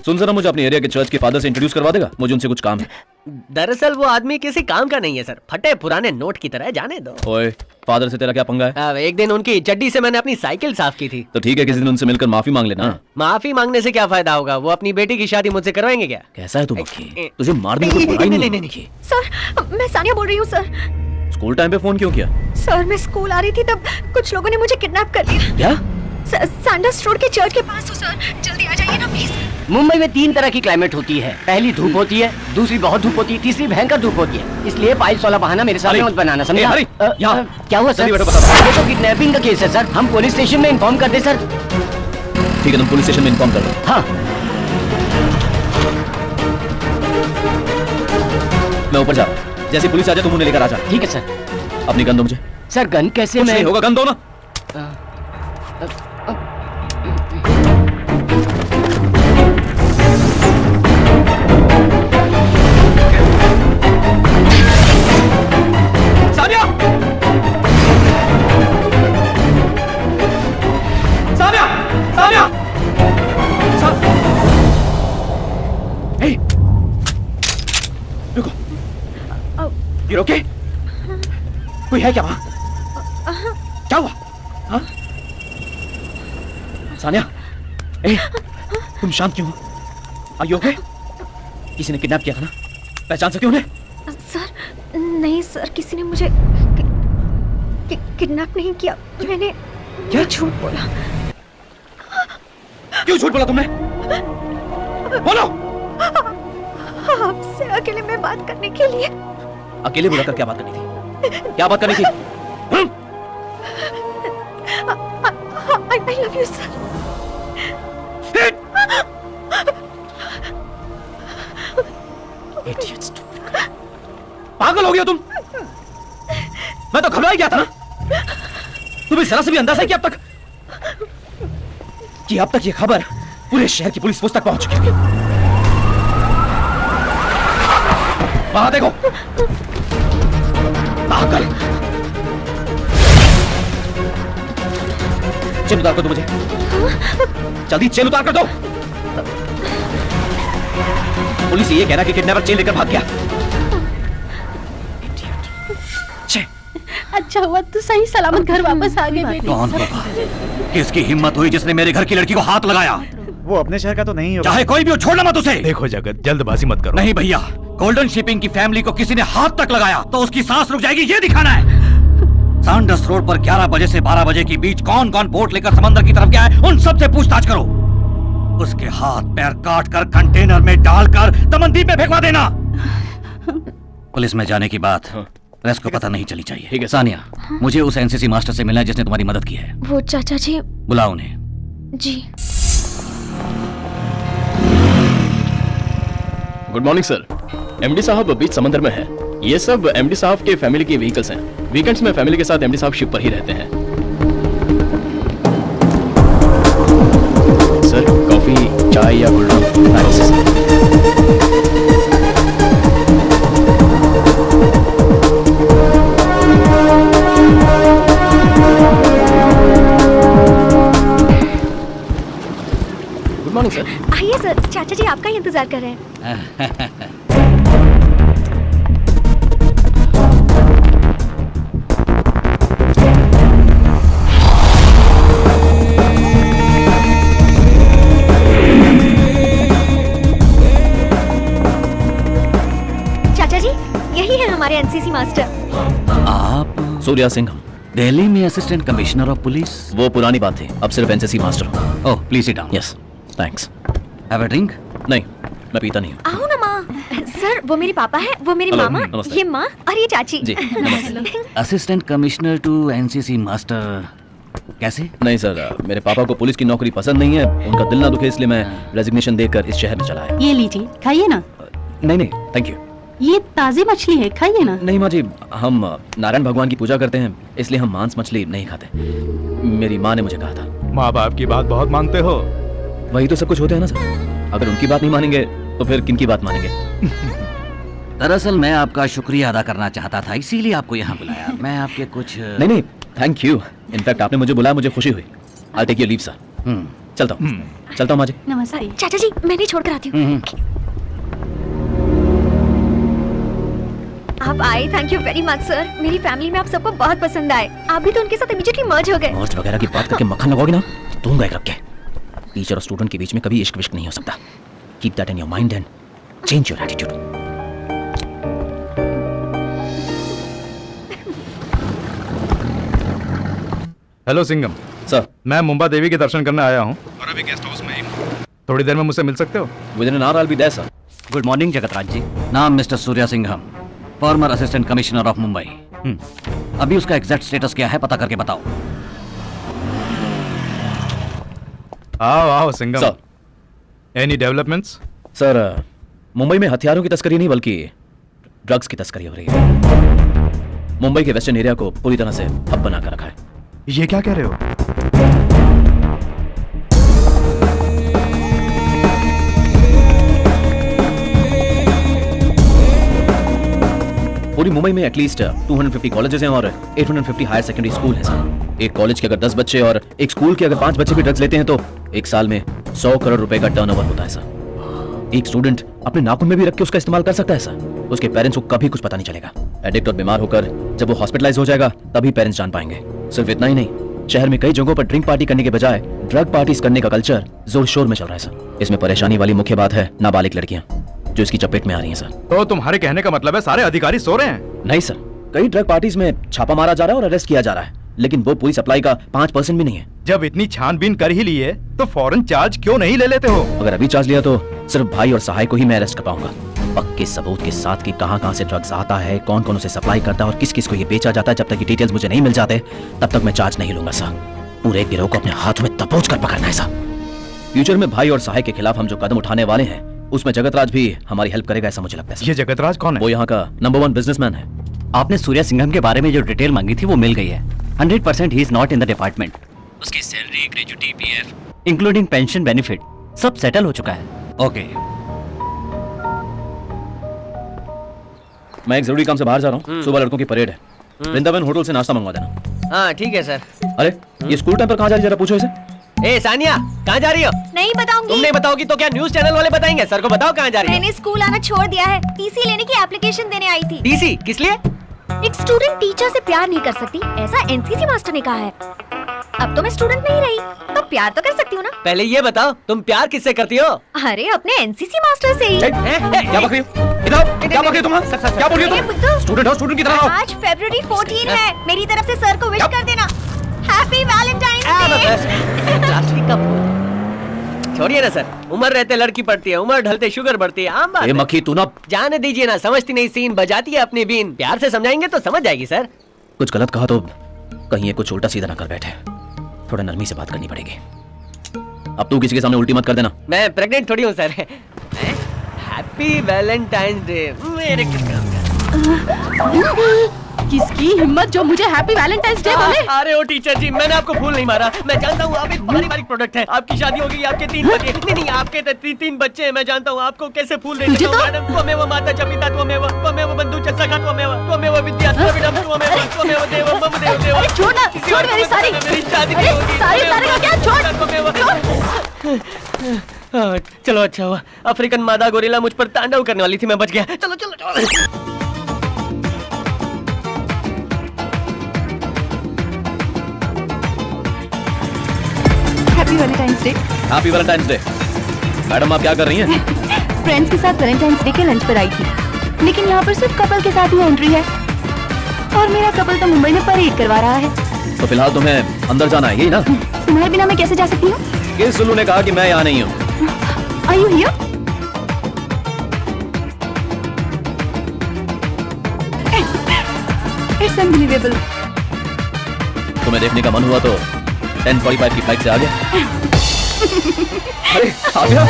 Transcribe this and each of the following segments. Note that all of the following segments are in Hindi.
सुन जरा, मुझे अपने एरिया के चर्च के फादर से इंट्रोड्यूस करवा देगा? मुझे उनसे कुछ काम है। दरअसल वो आदमी किसी काम का नहीं है सर, फटे पुराने नोट की तरह, जाने दो। ओए, फादर से तेरा क्या पंगा है? एक दिन उनकी चड्डी से मैंने अपनी साइकिल साफ की थी। तो ठीक है, किसी दिन उनसे मिलकर माफी मांग लेना। माफी मांगने से क्या फायदा होगा? वो अपनी बेटी की शादी मुझसे करवाएंगे क्या? कैसा है तू मक्खी? तुझे मारने की कोई बुराई नहीं। सर, मैं सानिया बोल रही हूँ सर। स्कूल टाइम पे फोन क्यों किया? सर, मैं स्कूल आ रही थी तब कुछ लोगों ने मुझे किडनैप कर लिया। क्या? सैंडर्स रोड के चर्च के पास हो सर, जल्दी आ जाइए ना प्लीज। मुंबई में 3 तरह की क्लाइमेट होती है। पहली धूप होती है, दूसरी बहुत धूप होती है, तीसरी भयंकर धूप होती है। इसलिए 5 वाला बहाना मेरे सामने मत बनाना, समझा? क्या हुआ सर? ये तो किडनैपिंग का केस है सर, हम पुलिस स्टेशन में इन्फॉर्म कर दे सर। ठीक है, तुम पुलिस स्टेशन में इन्फॉर्म कर दो। हाँ, मैं ऊपर जा रहा हूँ, जैसे पुलिस आ जाए तुम उन्हें लेकर आ जा। ठीक है सर। अपनी गन दो मुझे। सर गन कैसे? कुछ नहीं होगा, गन दो ना। सानिया! सानिया! सानिया! Hey! रुको। You okay? कोई है क्या वहाँ? क्या हुआ? हाँ? सानिया, ए, तुम शांत क्यों हो? Are you okay? किसी ने किडनैप किया था ना? पहचान सके उन्हें? सर नहीं सर, किसी ने मुझे किडनैप नहीं किया। मैंने क्या झूठ बोला। क्यों झूठ बोला तुमने? बोलो। आपसे अकेले में बात करने के लिए। अकेले बुलाकर क्या बात करनी थी? क्या बात करनी थी? I love you sir। Idiots, पागल हो गया तुम? मैं तो घबरा ही गया था ना। तुम्हें जरा से भी अंदाजा है कि अब तक ये खबर पूरे शहर की पुलिस फोर्स तक पहुंच चुकी है। वहां देखो, पागल। चेन उतार कर दो मुझे, जल्दी चेन उतार कर दो। पुलिस ये कह रहा कि किडनैपर चेन लेकर भाग गया। अच्छा हुआ तू सही सलामत घर वापस आ गए बेटी। कौन होगा? किसकी हिम्मत हुई जिसने मेरे घर की लड़की को हाथ लगाया? वो अपने शहर का तो नहीं होगा। चाहे कोई भी हो, छोड़ना मत उसे। देखो जगत, जल्दबाजी मत करो। नहीं भैया, गोल्डन शिपिंग की फैमिली को किसी ने हाथ तक लगाया तो उसकी सांस रुक जाएगी, ये दिखाना है। सैंडर्स रोड पर 11 बजे से 12 बजे के बीच कौन कौन बोट लेकर समंदर की तरफ गया है, उन सब से पूछताछ करो। उसके हाथ पैर काट कर कंटेनर में डालकर दमनदीप में फेंकवा देना। पुलिस में जाने की बात प्रेस को पता नहीं चली चाहिए। ठीक है सानिया, मुझे उस एनसीसी मास्टर से मिलना है जिसने तुम्हारी मदद की है। वो चाचा जी। बुलाओ उन्हें। जी। Good morning sir. एमडी साहब बीच समंदर में है। ये सब एमडी साहब के फैमिली के व्हीकल्स हैं। वीकेंड्स में फैमिली के साथ एमडी साहब शिप पर ही रहते हैं। सर कॉफी, चाय या cold drink? Good morning sir. आइए सर, चाचा जी आपका ही इंतजार कर रहे हैं। चाचा जी, यही है हमारे एनसीसी मास्टर। आप? सूर्या सिंह, दिल्ली में असिस्टेंट कमिश्नर ऑफ पुलिस। वो पुरानी बात थी, अब सिर्फ एनसीसी मास्टर हूँ। Oh please sit down. Yes thanks. Have a drink? नहीं, मैं पीता नहीं हूँ। आओ ना माँ। सर वो मेरे पापा है, वो मेरी मामा, ये माँ और ये चाची। जी नमस्ते। Assistant commissioner to NCC master, कैसे? नहीं सर, मेरे पापा को पुलिस की नौकरी पसंद नहीं है, उनका दिल ना दुखे इसलिए मैं रेजिग्नेशन देकर इस शहर में चला आया। ये लीजिए, खाइए ना। नहीं थैंक यू। ये ताज़ी मछली है, खाइए ना। नहीं माँ जी, हम नारायण भगवान की पूजा करते हैं, इसलिए हम मांस मछली नहीं खाते। मेरी माँ ने मुझे कहा था। माँ बाप की बात बहुत मानते हो। वही तो सब कुछ होते हैं ना सर, अगर उनकी बात नहीं मानेंगे तो फिर किनकी बात मानेंगे? दरअसल मैं आपका शुक्रिया अदा करना चाहता था, इसीलिए आपको यहाँ बुलाया। मैं आपके कुछ नहीं थैंक यू। इनफैक्ट आपने मुझे बुलाया, मुझे खुशी हुई। I take your leave sir. चलता हूँ चलता हूँ माँ जी। नमस्ते। चाचा जी मैं नहीं छोड़कर आती हूँ। आप आए, thank you very much sir. मेरी फैमिली में आप सबको बहुत पसंद आए। आप भी तो उनके साथ इमीडिएटली मर्ज हो गए। मर्ज वगैरह की बात करके मक्खन लगोगे ना तो दूंगा एक रख के। टीचर और स्टूडेंट के बीच में कभी इश्क विश्क नहीं हो सकता। Keep that in your mind and change your attitude. Hello Singham sir, मैं मुंबा देवी के दर्शन करने आया हूँ और अभी गेस्ट हाउस में ही हूँ। थोड़ी देर में मुझसे मिल सकते हो? Within an hour I will be there sir. Good morning Jagatraj ji. नाम mister Surya Singham, former assistant commissioner of Mumbai. अभी उसका एग्जैक्ट स्टेटस क्या है पता करके बताओ। आओ आओ Singham. Sir, any developments? Sir Mumbai में हथियारों की तस्करी नहीं बल्कि ड्रग्स की तस्करी हो रही है। मुंबई के वेस्टर्न एरिया को पूरी तरह से हब बना कर रखा है। ये क्या कह रहे हो? पूरी मुंबई में एटलीस्ट 250 कॉलेजेस हैं और 850 हायर सेकेंडरी स्कूल हैं सर। एक कॉलेज के अगर 10 बच्चे और एक स्कूल के अगर 5 बच्चे भी ड्रग्स लेते हैं तो एक साल में 100 करोड़ रुपए का टर्नओवर होता है सर। एक स्टूडेंट अपने नाखून में भी रख के उसका इस्तेमाल कर सकता है सर। उसके पेरेंट्स को कभी कुछ पता नहीं चलेगा। एडिक्ट और बीमार होकर जब वो हॉस्पिटलाइज हो जाएगा तभी पेरेंट्स जान पाएंगे। सिर्फ इतना ही नहीं, शहर में कई जगहों पर ड्रिंक पार्टी करने के बजाय ड्रग पार्टीज करने का कल्चर जोर शोर में चल रहा है सर। इसमें परेशानी वाली मुख्य बात है नाबालिग लड़कियां जो इसकी चपेट में आ रही हैं सर। तो तुम्हारे कहने का मतलब है सारे अधिकारी सो रहे हैं? नहीं सर, कई ड्रग पार्टीज में छापा मारा जा रहा है और अरेस्ट किया जा रहा है, लेकिन वो पूरी सप्लाई का 5% भी नहीं है। जब इतनी छानबीन कर ही ली है तो फौरन चार्ज क्यों नहीं ले लेते हो? अगर अभी चार्ज लिया तो सिर्फ भाई और सहाय को ही मैं अरेस्ट कर पाऊंगा। पक्के सबूत के साथ कि कहां-कहां से ड्रग्स आता है, कौन-कौन उसे सप्लाई करता है और किस-किस को ये बेचा जाता है, जब तक ये डिटेल्स मुझे नहीं मिल जाते तब तक मैं चार्ज नहीं लूंगा सर। पूरे गिरोह को अपने हाथ में दबोच कर पकड़ना है सर। फ्यूचर में भाई और सहाय के खिलाफ हम जो कदम उठाने वाले हैं उसमें जगतराज भी हमारी हेल्प करेगा ऐसा मुझे लगता है। ये जगतराज कौन है? वो यहाँ का नंबर 1 बिजनेसमैन है। आपने सूर्या सिंघम के बारे में जो डिटेल मांगी थी वो मिल गई है। 100% he is not in the department. उसकी salary, gratuity, PF including pension benefit सब सेटल हो चुका है। ओके, मैं एक जरूरी काम से बाहर जा रहा हूँ। सुबह लड़कों की परेड है। वृंदावन होटल से नाश्ता मंगवा देना। हाँ ठीक है सर। अरे ये स्कूल टाइम पर कहाँ जा रही है जरा पूछो इसे। ए सानिया, कहाँ जा रही हो? नहीं बताऊंगी। तुम नहीं बताओगी तो क्या न्यूज़ चैनल वाले बताएंगे? सर को बताओ कहाँ जा रही हो। मैंने स्कूल आना छोड़ दिया है। टीसी लेने की एप्लीकेशन देने आई थी। टीसी किस लिए? एक स्टूडेंट टीचर से प्यार नहीं कर सकती ऐसा एनसीसी मास्टर ने कहा है। अब तो मैं स्टूडेंट नहीं रही तो प्यार तो कर सकती हूँ ना। पहले ये बताओ तुम प्यार किससे करती हो? अरे अपने एनसीसी मास्टर से ही। क्या बक रही हो? इधर क्या बक रही हो तुम? क्या बोल रही हो तुम? स्टूडेंट हो, स्टूडेंट की तरह रहो। आज फरवरी 14 है। मेरी तरफ से सर को विश कर देना। Happy Valentine's day. छोड़िए ना सर, उम्र रहते लड़की पड़ती है, उम्र ढलते शुगर बढ़ती है, आम बात है। मक्खी तू ना जाने दीजिए ना, समझती नहीं सीन, बजाती है अपनी बीन। प्यार से समझाएंगे तो समझ जाएगी सर। कुछ गलत कहा तो कहीं ये कुछ उल्टा सीधा ना कर बैठे। थोड़ा नरमी से बात करनी पड़ेगी। अब तू किसी के सामने उल्टी मत कर देना। मैं प्रेग्नेंट थोड़ी हूँ सर। हैप्पी वैलेंटाइंस डे मेरे किसकी हिम्मत जो मुझे हैप्पी वैलेंटाइंस डे बोले? अरे ओ टीचर जी, मैंने आपको फूल नहीं मारा। मैं जानता हूँ आप एक पारिवारिक प्रोडक्ट है। आपकी शादी हो गई, आपके 3 बच्चे। नहीं आपके 3 बच्चे हैं। मैं जानता हूँ आपको कैसे फूल दे देता हूँ मैडम। त्वमेव माता च पिता त्वमेव, त्वमेव बंधु च सखा त्वमेव, त्वमेव विद्या द्रविडम त्वमेव, त्वमेव देवं मम देव देव। अरे छोड़ ना, छोड़ मेरी सारी। मेरी शादी अरे सारी का क्या? छोड़। चलो अच्छा हुआ, अफ्रीकन मादा गोरिल्ला मुझ पर तांडव करने वाली थी, मैं बच गया। चलो चलो चलो। Happy Valentine's day. Happy Valentine's day. Madam आप क्या कर रही हैं? फ्रेंड्स के साथ वैलेंटाइंस डे के लंच पर आई थी, लेकिन यहाँ पर सिर्फ कपल के साथ ही एंट्री है और मेरा कपल तो मुंबई में परेड करवा रहा है। तो फिलहाल तुम्हें अंदर जाना है, यही ना? तुम्हारे बिना मैं कैसे जा सकती हूँ? किस सुल्लू ने कहा कि मैं यहाँ नहीं हूँ? Are you here? It's unbelievable. तुम्हें देखने का मन हुआ तो 10:45 की फ्लाइट से आ गया। अरे आ गया।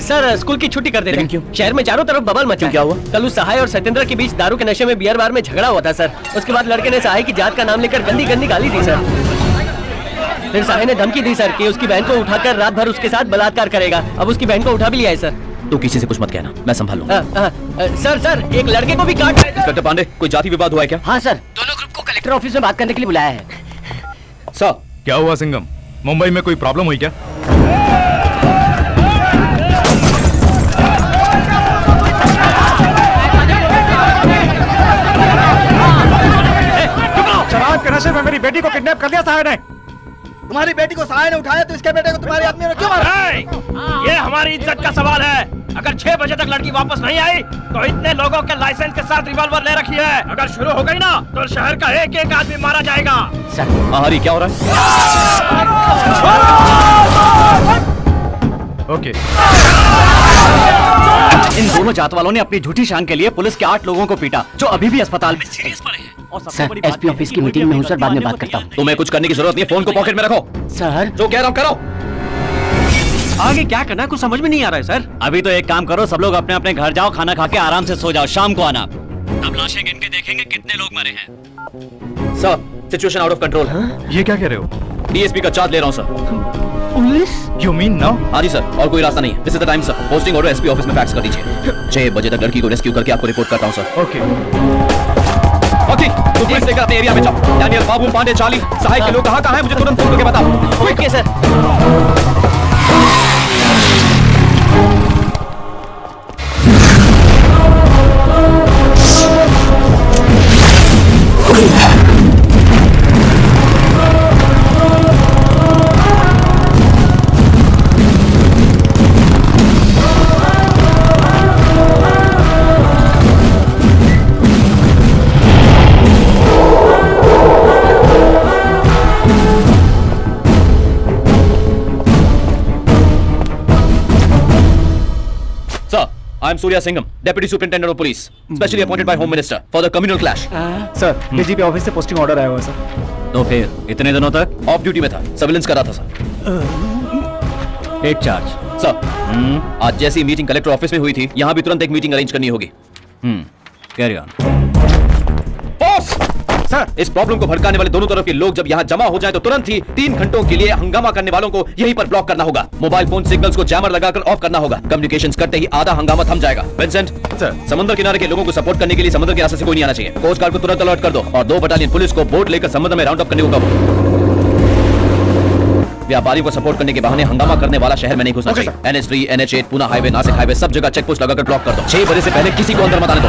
सर स्कूल की छुट्टी कर देते हैं। क्यों? शहर में चारों तरफ बबल मचा है। क्या हुआ? कल उस सहाय और सत्येंद्र के बीच दारू के नशे में बियर बार में झगड़ा हुआ था सर। उसके बाद लड़के ने सहाय की जात का नाम लेकर गंदी गंदी गाली दी सर। फिर सहाय ने धमकी दी सर कि उसकी बहन को उठाकर रात भर उसके साथ बलात्कार करेगा। अब उसकी बहन को उठा भी लिया है सर। तू किसी से कुछ मत कहना, मैं संभाल लूंगा। सर एक लड़के को भी काट। इंस्पेक्टर पांडे, कोई जाति विवाद हुआ है क्या? हाँ सर, दोनों ग्रुप को कलेक्टर ऑफिस में बात करने के लिए बुलाया है। सर, क्या हुआ सिंघम? मुंबई में कोई प्रॉब्लम हुई क्या? शराब के नशे में मेरी बेटी को किडनैप कर लिया साहब ने। तुम्हारी बेटी को साय ने उठाया तो इसके बेटे को तुम्हारे आदमी ने क्यों मारा? ये हमारी इज्जत का सवाल है। अगर 6 बजे तक लड़की वापस नहीं आई तो इतने लोगों के लाइसेंस के साथ रिवॉल्वर ले रखी है। अगर शुरू हो गई ना तो शहर का एक एक आदमी मारा जाएगा। हरी क्या हो रहा है? ओके। इन दोनों जात वालों ने अपनी झूठी शान के लिए पुलिस के 8 लोगों को पीटा, जो अभी भी अस्पताल में सीरियस पड़े हैं। और सबसे सर, बड़ी बात एसपी ऑफिस की मीटिंग में हूँ सर, बाद में बात करता हूँ। तुम्हें कुछ करने की जरूरत नहीं है, फोन को पॉकेट में रखो। सर जो कह रहा हूँ करो। आगे क्या करना है कुछ समझ में नहीं आ रहा है सर। अभी तो एक काम करो, सब लोग अपने अपने घर जाओ, खाना खा के आराम से सो जाओ, शाम को आना। तब लाशें गिन के देखेंगे कितने लोग मरे हैं। Sir, situation out of control. ये क्या कह रहे हो? डीएसपी का चार्ज ले रहा हूँ sir. Police? You mean now? हाँ जी सर, और कोई रास्ता नहीं है। This is the time sir. Posting order SP office में फैक्स कर दीजिए। 6 बजे तक लड़की को रेस्क्यू करके आपको रिपोर्ट करता हूँ सर। ओके। ओके, तो पुलिस लेकर अपने एरिया में जाओ। डैनियल, बाबू, पांडे, चार्ली, सहायक के लोग कहाँ है मुझे तुरंत फोन करके बताओ। Okay sir. I am Surya Singham, Deputy Superintendent of Police, specially appointed by Home Minister for the communal clash. Sir, DGP office से पोस्टिंग ऑर्डर आया हुआ सर। तो फिर इतने दिनों तक ऑफ ड्यूटी में था, सर्विलेंस कर रहा था सर। Take charge. सर, आज जैसी मीटिंग कलेक्टर ऑफिस में हुई थी, यहाँ भी तुरंत एक मीटिंग अरेंज करनी होगी। Carry on. बॉस! सर, इस प्रॉब्लम को भड़काने वाले दोनों तरफ के लोग जब यहाँ जमा हो जाएं तो तुरंत ही 3 घंटों के लिए हंगामा करने वालों को यहीं पर ब्लॉक करना होगा। मोबाइल फोन सिग्नल्स को जैमर लगाकर ऑफ करना होगा। कम्युनिकेशंस करते ही आधा हंगामा थम जाएगा। विंसेंट सर, समुद्र किनारे के लोगों को सपोर्ट करने के लिए समुद्र के रास्ते से कोई नहीं आना चाहिए। कोस्ट गार्ड को तुरंत अलर्ट कर दो और 2 बटालियन पुलिस को बोट लेकर समुद्र में राउंड अप करने को कहो। व्यापारियों को सपोर्ट करने के बहाने हंगामा करने वाला शहर में नहीं घुसना चाहिए। NH3, NH8, Poona highway, Nashik highway सब जगह चेक पोस्ट लगाकर ब्लॉक कर दो। 6 बजे से पहले किसी को अंदर मत आने दो।